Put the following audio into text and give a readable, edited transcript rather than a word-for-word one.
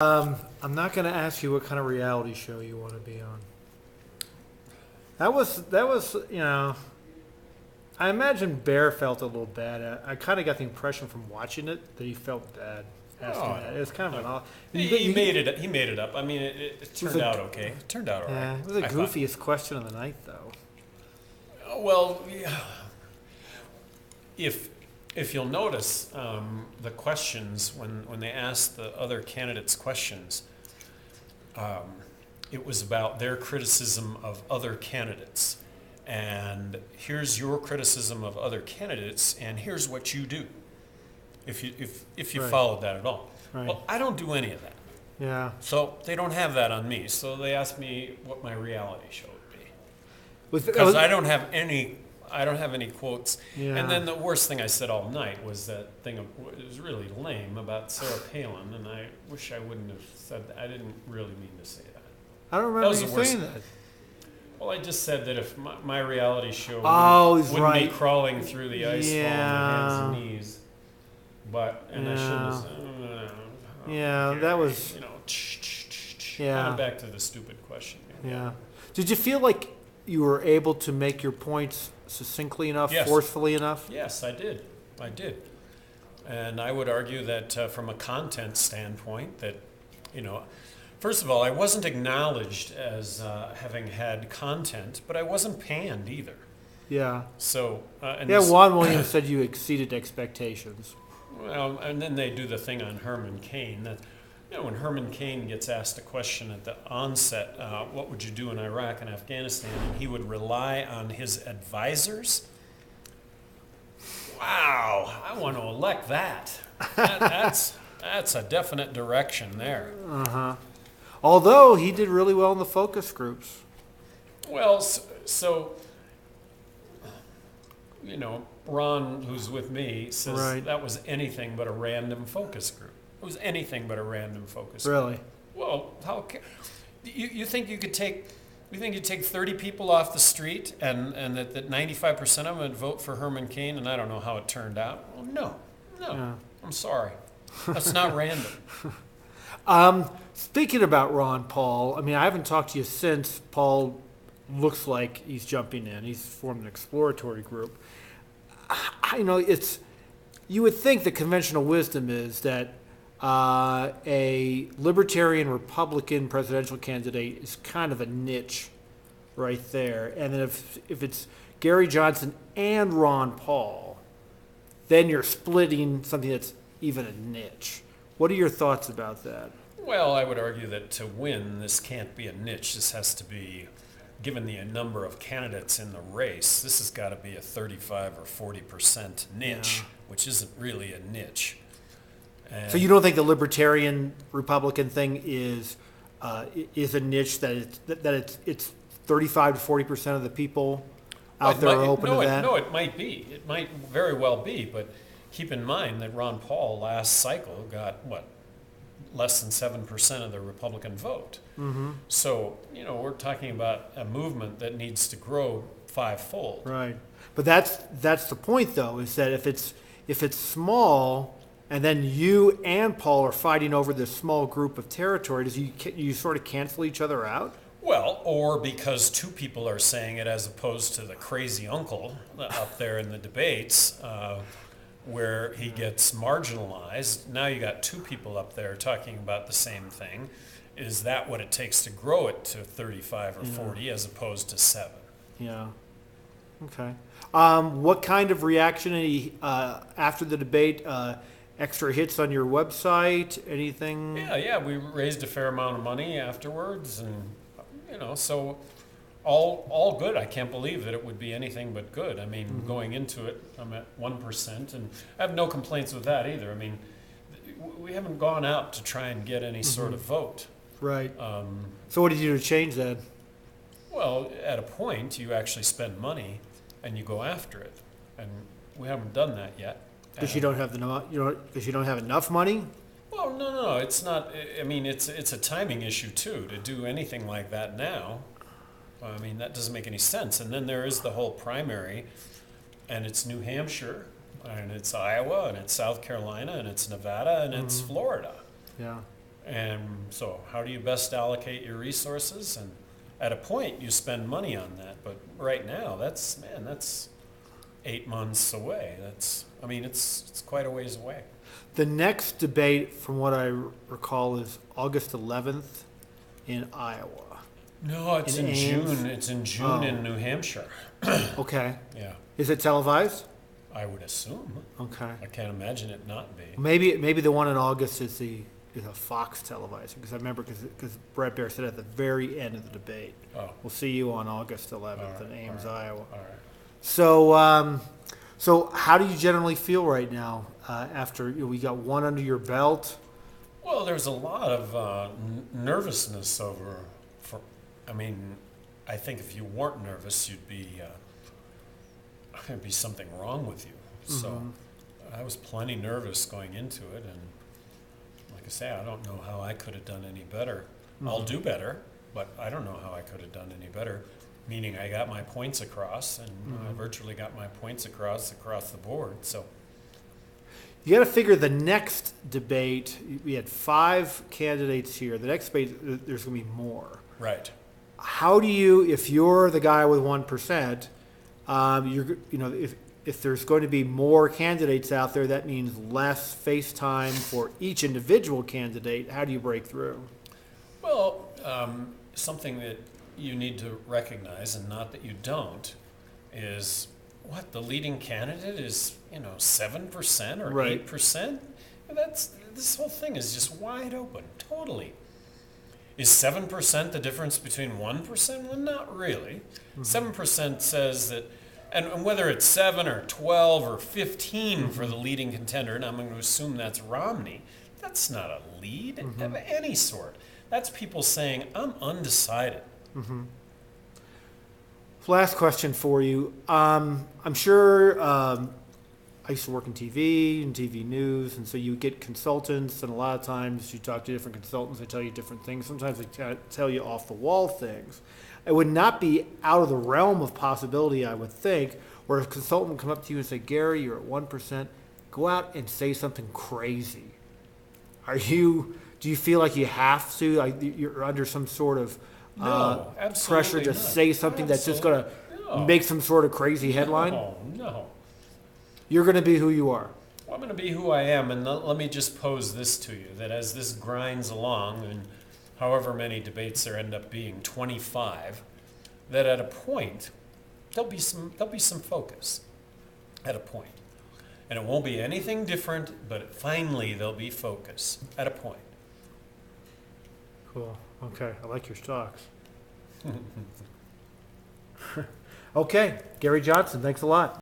I'm not going to ask you what kind of reality show you want to be on. That was. I imagine Bear felt a little bad. I kind of got the impression from watching it that he felt bad asking that. It was kind of an off. He made it. He made it up. I mean, it turned out okay. It turned out all right. Yeah, it was the goofiest question of the night, though. Well, yeah. If you'll notice, the questions when they asked the other candidates questions, it was about their criticism of other candidates, and here's your criticism of other candidates, and here's what you do. If you Right. followed that at all. Right. Well, I don't do any of that, Yeah. so they don't have that on me. So they asked me what my reality show would be. Was, Because I don't have any quotes. Yeah. And then the worst thing I said all night was that thing it was really lame about Sarah Palin, and I wish I wouldn't have said that. I didn't really mean to say that. I don't That remember was you the worst. saying that. Well, I just said that if my reality show wouldn't right. be crawling through the ice fall on Yeah. my hands and knees, and I shouldn't have said, Yeah, okay, that was. Kind Yeah. of back to the stupid question. Yeah. Did you feel like you were able to make your points succinctly enough, Yes. forcefully enough? Yes, I did. And I would argue that from a content standpoint, that, first of all, I wasn't acknowledged as having had content, but I wasn't panned either. Yeah. So, Juan Williams said you exceeded expectations. Well, and then they do the thing on Herman Cain. That, when Herman Cain gets asked a question at the onset, what would you do in Iraq and Afghanistan, and he would rely on his advisors. Wow, I want to elect that. That's a definite direction there. Uh-huh. Although he did really well in the focus groups. Well, Ron, who's with me, says Right. that was anything but a random focus group. It was anything but a random focus group. Really? Well, you think you could take 30 people off the street and that 95% of them would vote for Herman Cain, and I don't know how it turned out. Well, no. Yeah. I'm sorry. That's not random. Speaking about Ron Paul, I mean, I haven't talked to you since. Paul looks like he's jumping in. He's formed an exploratory group. You would think the conventional wisdom is that a libertarian Republican presidential candidate is kind of a niche right there. And then if it's Gary Johnson and Ron Paul, then you're splitting something that's even a niche. What are your thoughts about that? Well, I would argue that to win, this can't be a niche. This has to be, given the number of candidates in the race, this has got to be a 35 or 40% niche, which isn't really a niche. And So you don't think the libertarian Republican thing is a niche, that it's 35 to 40% of the people out there are open to that? No, it might be. It might very well be, but keep in mind that Ron Paul last cycle got, less than 7% of the Republican vote. Mm-hmm. So, we're talking about a movement that needs to grow fivefold. Right. But that's the point, though, is that if it's small, and then you and Paul are fighting over this small group of territory, does you sort of cancel each other out? Well, or because two people are saying it as opposed to the crazy uncle up there in the debates, where he gets marginalized. Now you got two people up there talking about the same thing. Is that what it takes to grow it to 35 or 40 as opposed to 7? Yeah. Okay. What kind of reaction after the debate? Extra hits on your website? Anything? Yeah. We raised a fair amount of money afterwards, and so all good. I can't believe that it would be anything but good. I mean, going into it, I'm at 1%, and I have no complaints with that either. I mean, we haven't gone out to try and get any sort of vote. Right. So what did you do to change that? Well, at a point, you actually spend money and you go after it, and we haven't done that yet. Because you don't have because you don't have enough money. Well, no, it's not. I mean, it's a timing issue too to do anything like that now. I mean, that doesn't make any sense. And then there is the whole primary, and it's New Hampshire, and it's Iowa, and it's South Carolina, and it's Nevada, and it's Florida. Yeah. And so how do you best allocate your resources? And at a point, you spend money on that. But right now, that's 8 months away. It's quite a ways away. The next debate, from what I recall, is August 11th in Iowa. No, it's in June. It's in June in New Hampshire. Okay. Yeah, Is it televised? I would assume. Okay. I can't imagine it not be. Maybe the one in August is a Fox televised, because I remember because Brett Baer said at the very end of the debate, Oh, we'll see you on August 11th All in right, Ames, all right. Iowa. all right. So how do you generally feel right now after we got one under your belt? Well, there's a lot of nervousness I think if you weren't nervous, there'd be something wrong with you. So I was plenty nervous going into it, and like I say, I don't know how I could have done any better. I'll do better, but I don't know how I could have done any better. Meaning I got my points across, and I virtually got my points across the board. So You got to figure the next debate. We had 5 candidates here. The next debate, there's going to be more. right. How do you, if you're the guy with 1%, if there's going to be more candidates out there, that means less face time for each individual candidate. How do you break through? Well, something that you need to recognize, and not that you don't, is what the leading candidate is. 7% or Right. 8%. This whole thing is just wide open, totally. Is 7% the difference between 1%? Well, not really. 7% says that, and whether it's 7 or 12 or 15 for the leading contender, and I'm going to assume that's Romney, that's not a lead of any sort. That's people saying, I'm undecided. Last question for you. I'm sure I used to work in TV and TV news, and so you get consultants, and a lot of times you talk to different consultants, they tell you different things. Sometimes they tell you off-the-wall things. It would not be out of the realm of possibility, I would think, where a consultant would come up to you and say, Gary, you're at 1%, go out and say something crazy. Do you feel like you have to? Like you're under some sort of No, absolutely pressure to not. say something that's just going to make some sort of crazy headline? No. You're going to be who you are. Well, I'm going to be who I am, and let me just pose this to you, that as this grinds along, and however many debates there end up being, 25, that at a point, there'll be some focus at a point. And it won't be anything different, but finally there'll be focus at a point. Cool. Okay. I like your stocks. Okay. Gary Johnson, thanks a lot.